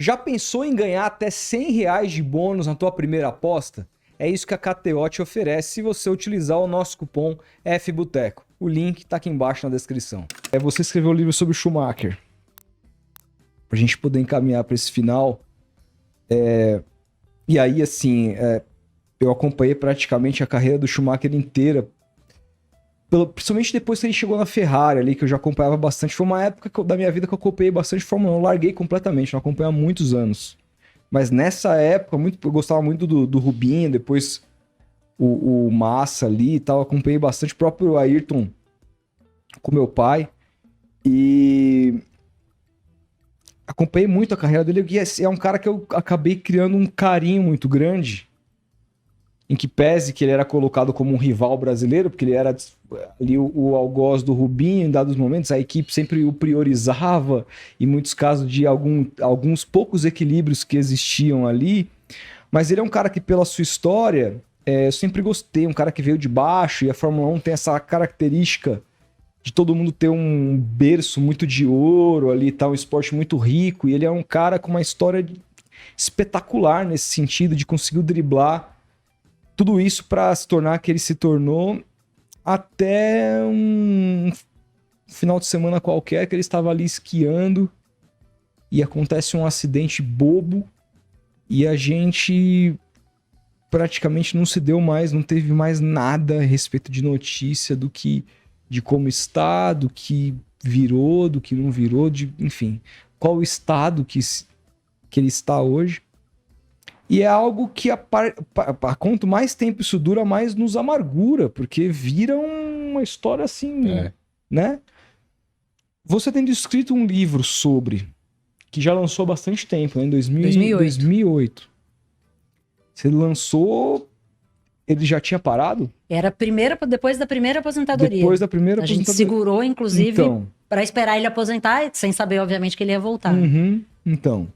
Já pensou em ganhar até R$ 100 de bônus na tua primeira aposta? É isso que a KTO te oferece se você utilizar o nosso cupom FBUTECO. O link tá aqui embaixo na descrição. Você escreveu um livro sobre o Schumacher. Pra gente poder encaminhar para esse final. E aí, assim, eu acompanhei praticamente a carreira do Schumacher inteira. Principalmente depois que ele chegou na Ferrari ali, que eu já acompanhava bastante. Foi uma época da minha vida que eu acompanhei bastante Fórmula 1. Eu larguei completamente, não acompanhei há muitos anos. Mas nessa época, eu gostava muito do Rubinho, depois o Massa ali e tal. Acompanhei bastante o próprio Ayrton com meu pai. E acompanhei muito a carreira dele. E é um cara que eu acabei criando um carinho muito grande. Em que pese que ele era colocado como um rival brasileiro, porque ele era ali o algoz do Rubinho em dados momentos, a equipe sempre o priorizava, em muitos casos de alguns poucos equilíbrios que existiam ali, mas ele é um cara que pela sua história, eu sempre gostei, um cara que veio de baixo, e a Fórmula 1 tem essa característica de todo mundo ter um berço muito de ouro ali, tá, um esporte muito rico, e ele é um cara com uma história espetacular nesse sentido, de conseguir driblar tudo isso para se tornar que ele se tornou até um final de semana qualquer que ele estava ali esquiando e acontece um acidente bobo e a gente praticamente não se deu mais, não teve mais nada a respeito de notícia de como está, do que virou, do que não virou, enfim, qual o estado que ele está hoje. E é algo que, quanto mais tempo isso dura, mais nos amargura, porque vira uma história assim, né? Você tendo escrito um livro sobre, que já lançou há bastante tempo, né? Em 2008. Você lançou, ele já tinha parado? Era depois da primeira aposentadoria. Depois da primeira aposentadoria. A gente segurou, inclusive, para esperar ele aposentar, sem saber, obviamente, que ele ia voltar. Então.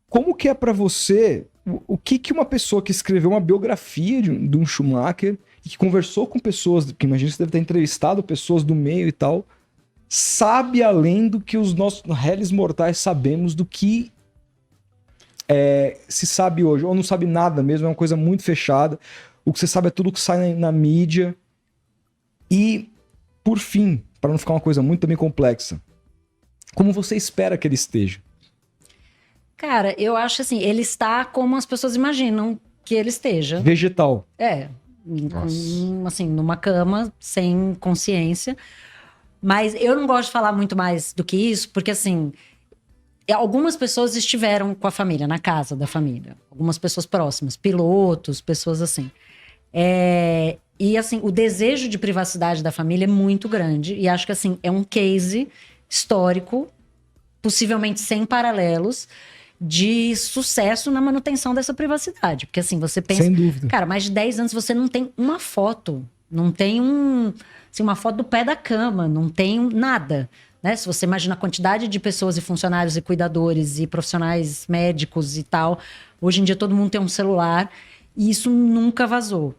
Como que é pra você, o que uma pessoa que escreveu uma biografia de um Schumacher e que conversou com pessoas, que imagina que você deve ter entrevistado pessoas do meio e tal, sabe além do que os nossos réis mortais sabemos do que se sabe hoje, ou não sabe nada mesmo, é uma coisa muito fechada, o que você sabe é tudo que sai na mídia. E, por fim, para não ficar uma coisa muito também complexa, como você espera que ele esteja? Cara, eu acho assim, ele está como as pessoas imaginam que ele esteja. Vegetal. Assim, numa cama, sem consciência. Mas eu não gosto de falar muito mais do que isso, porque assim, algumas pessoas estiveram com a família, na casa da família. Algumas pessoas próximas, pilotos, pessoas assim. E assim, o desejo de privacidade da família é muito grande. E acho que assim, é um case histórico, possivelmente sem paralelos, de sucesso na manutenção dessa privacidade. Porque assim, você pensa... Sem dúvida. Cara, mais de 10 anos você não tem uma foto. Não tem uma foto do pé da cama. Não tem nada. Né? Se você imagina a quantidade de pessoas e funcionários e cuidadores e profissionais médicos e tal. Hoje em dia todo mundo tem um celular. E isso nunca vazou.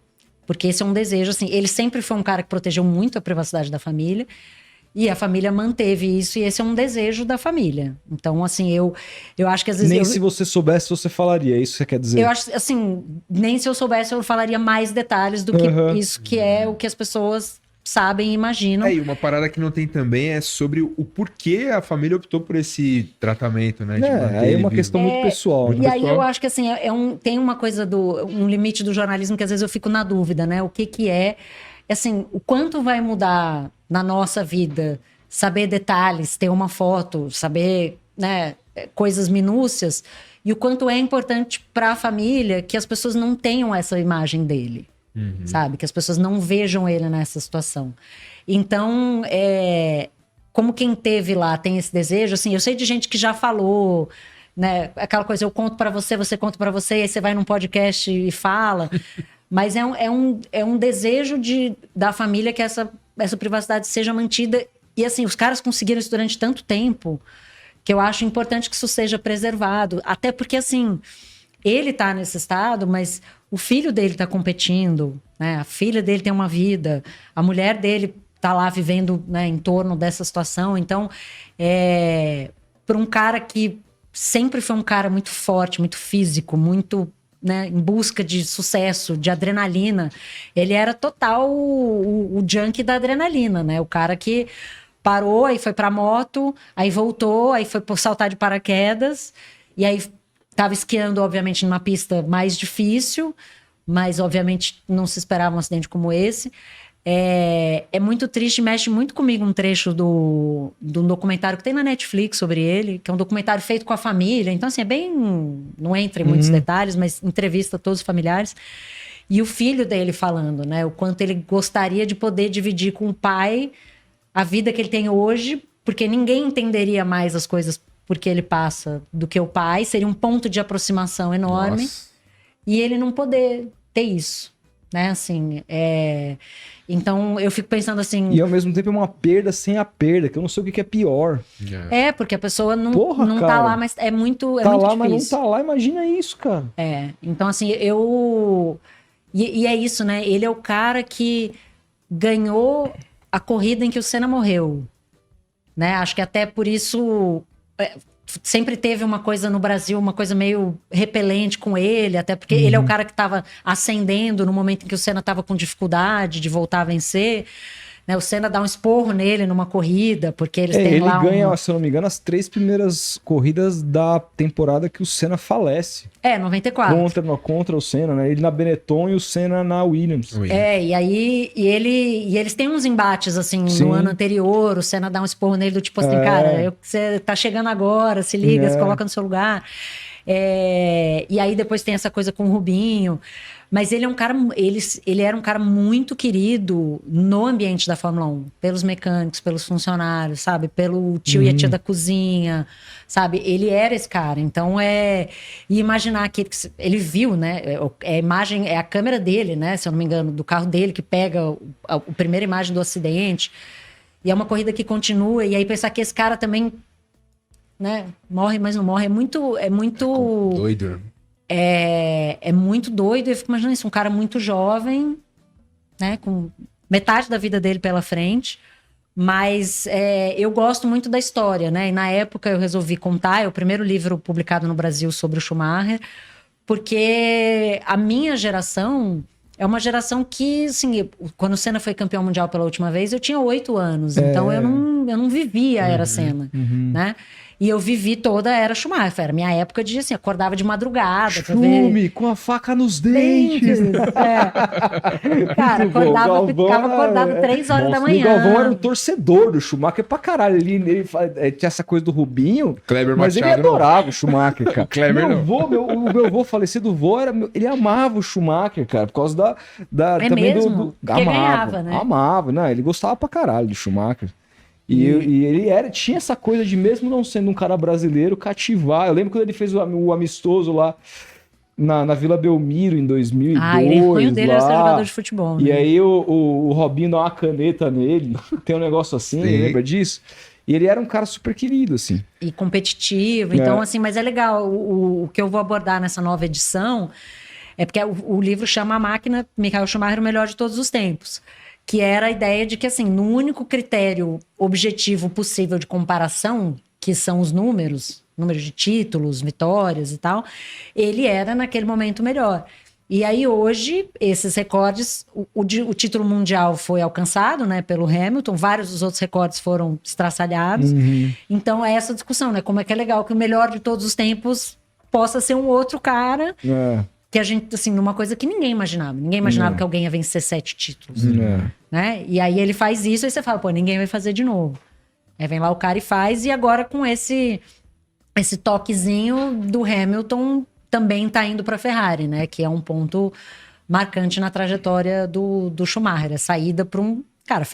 Porque esse é um desejo, assim... Ele sempre foi um cara que protegeu muito a privacidade da família. E a família manteve isso, e esse é um desejo da família. Então, assim, eu acho que às vezes... Nem se você soubesse, você falaria, é isso que você quer dizer? Eu acho, assim, nem se eu soubesse, eu falaria mais detalhes do que isso, que é o que as pessoas sabem e imaginam. E uma parada que não tem também é sobre o porquê a família optou por esse tratamento, né? É uma questão muito pessoal. E aí eu acho que, assim, tem uma coisa um limite do jornalismo que às vezes eu fico na dúvida, né? O que é... Assim, o quanto vai mudar na nossa vida saber detalhes, ter uma foto, saber, né, coisas minúcias, e o quanto é importante para a família que as pessoas não tenham essa imagem dele, sabe? Que as pessoas não vejam ele nessa situação. Então, como quem teve lá tem esse desejo, assim, eu sei de gente que já falou, né, aquela coisa, eu conto para você, você conta para você, aí você vai num podcast e fala... Mas é um desejo da família que essa privacidade seja mantida. E assim, os caras conseguiram isso durante tanto tempo que eu acho importante que isso seja preservado. Até porque, assim, ele tá nesse estado, mas o filho dele tá competindo, né? A filha dele tem uma vida, a mulher dele tá lá vivendo, né, em torno dessa situação. Então, para um cara que sempre foi um cara muito forte, muito físico, muito, né, em busca de sucesso, de adrenalina, ele era total o junkie da adrenalina, né? O cara que parou, aí foi pra moto, aí voltou, aí foi por saltar de paraquedas, e aí tava esquiando, obviamente, numa pista mais difícil, mas, obviamente, não se esperava um acidente como esse. É muito triste, mexe muito comigo um trecho do documentário que tem na Netflix sobre ele, que é um documentário feito com a família. Então, assim, é bem... Não entra em muitos detalhes, mas entrevista todos os familiares. E o filho dele falando, né? O quanto ele gostaria de poder dividir com o pai a vida que ele tem hoje, porque ninguém entenderia mais as coisas porque ele passa do que o pai. Seria um ponto de aproximação enorme. Nossa. E ele não poder ter isso, né? Assim, Então, eu fico pensando assim... E ao mesmo tempo é uma perda sem a perda, que eu não sei o que é pior. porque a pessoa não Porra, tá cara. lá, mas é muito Tá muito lá, difícil. mas não tá lá, imagina isso, cara. Então, assim, E é isso, né? Ele é o cara que ganhou a corrida em que o Senna morreu, né? Acho que até por isso... sempre teve uma coisa no Brasil, uma coisa meio repelente com ele, até porque ele é o cara que estava ascendendo no momento em que o Senna estava com dificuldade de voltar a vencer, né? O Senna dá um esporro nele numa corrida, porque eles têm Ele lá ganha, se eu não me engano, as 3 primeiras corridas da temporada que o Senna falece. 94. Contra o Senna, né? Ele na Benetton e o Senna na Williams. E aí eles têm uns embates, assim, Sim. no ano anterior, o Senna dá um esporro nele do tipo assim, cara, você tá chegando agora, se liga, se coloca no seu lugar. E aí depois tem essa coisa com o Rubinho. Mas ele é um cara, ele era um cara muito querido no ambiente da Fórmula 1, pelos mecânicos, pelos funcionários, sabe? Pelo tio e a tia da cozinha, sabe? Ele era esse cara. Então, e imaginar que ele viu, né? A imagem, é a câmera dele, né? Se eu não me engano, do carro dele, que pega a primeira imagem do acidente. E é uma corrida que continua. E aí pensar que esse cara também, né? Morre, mas não morre. É muito Doido. É muito doido. Eu fico imaginando isso, um cara muito jovem, né, com metade da vida dele pela frente, mas eu gosto muito da história, né, e na época eu resolvi contar, é o primeiro livro publicado no Brasil sobre o Schumacher, porque a minha geração é uma geração que, assim, quando o Senna foi campeão mundial pela última vez, eu tinha 8 anos, então eu não vivia a era Senna, né? E eu vivi toda a era Schumacher. Era minha época de, assim, acordava de madrugada pra ver... com a faca nos dentes. Cara, ficava acordado 3 horas da manhã. O Galvão era um torcedor do Schumacher pra caralho. Ele tinha essa coisa do Rubinho, Kleber mas Machado, ele adorava o Schumacher, cara. Kleber o meu avô falecido vô, ele amava o Schumacher, cara, por causa também mesmo? Porque ganhava, né? Amava, né? Ele gostava pra caralho do Schumacher. E ele tinha essa coisa de, mesmo não sendo um cara brasileiro, cativar. Eu lembro quando ele fez o amistoso lá na Vila Belmiro em 2002. Ele foi dele era ser jogador de futebol, né? E aí o Robinho dá uma caneta nele. Tem um negócio assim, lembra disso? E ele era um cara super querido, assim. E competitivo. Então, assim, mas é legal. O que eu vou abordar nessa nova edição é porque o livro chama A Máquina, Michael Schumacher, o melhor de todos os tempos. Que era a ideia de que, assim, no único critério objetivo possível de comparação, que são os números de títulos, vitórias e tal, ele era, naquele momento, melhor. E aí, hoje, esses recordes, o título mundial foi alcançado, né, pelo Hamilton, vários dos outros recordes foram estraçalhados. Então, é essa discussão, né, como é que é legal que o melhor de todos os tempos possa ser um outro cara... Que a gente, assim, numa coisa que ninguém imaginava. Ninguém imaginava que alguém ia vencer 7 títulos. Né? E aí ele faz isso, e você fala, pô, ninguém vai fazer de novo. Aí vem lá o cara e faz, e agora com esse toquezinho do Hamilton também tá indo pra Ferrari, né? Que é um ponto marcante na trajetória do Schumacher. A saída pra um... Cara,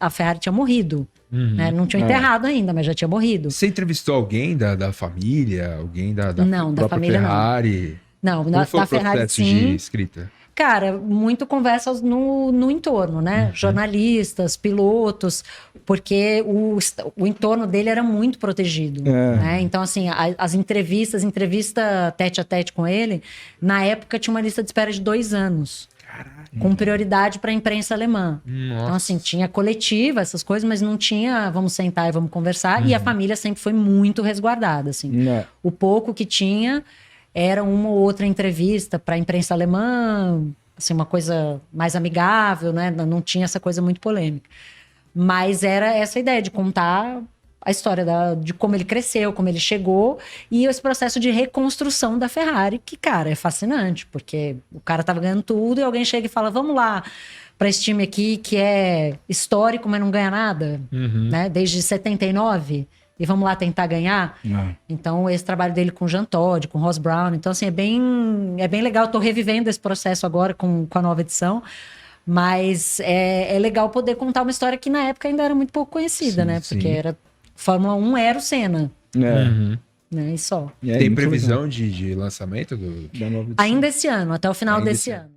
a Ferrari tinha morrido. Né? Não tinha enterrado ainda, mas já tinha morrido. Você entrevistou alguém da família? Alguém da não, da família Ferrari? Não, Como foi da o Ferrari processo sim. de escrita? Cara, muito conversas no entorno, né? Jornalistas, pilotos, porque o entorno dele era muito protegido. Né? Então, assim, as entrevista tete a tete com ele, na época tinha uma lista de espera de 2 anos. com prioridade para a imprensa alemã. Nossa. Então, assim, tinha coletiva, essas coisas, mas não tinha vamos sentar e vamos conversar. E a família sempre foi muito resguardada, assim. Né? O pouco que tinha era uma ou outra entrevista para a imprensa alemã, assim, uma coisa mais amigável, né? Não tinha essa coisa muito polêmica. Mas era essa ideia de contar a história de como ele cresceu, como ele chegou, e esse processo de reconstrução da Ferrari, que, cara, é fascinante, porque o cara tava ganhando tudo e alguém chega e fala, vamos lá para esse time aqui que é histórico, mas não ganha nada, né? Desde 79, e vamos lá tentar ganhar. Então, esse trabalho dele com o Jean Todt, com o Ross Brown, então, assim, é bem legal. Eu tô revivendo esse processo agora com a nova edição. Mas é legal poder contar uma história que na época ainda era muito pouco conhecida, Sim, né? sim. Porque Fórmula 1 era o Senna, É. né? E só. E é Tem muito previsão de lançamento do... legal da nova edição. Ainda esse ano, até o final Ainda desse esse ano.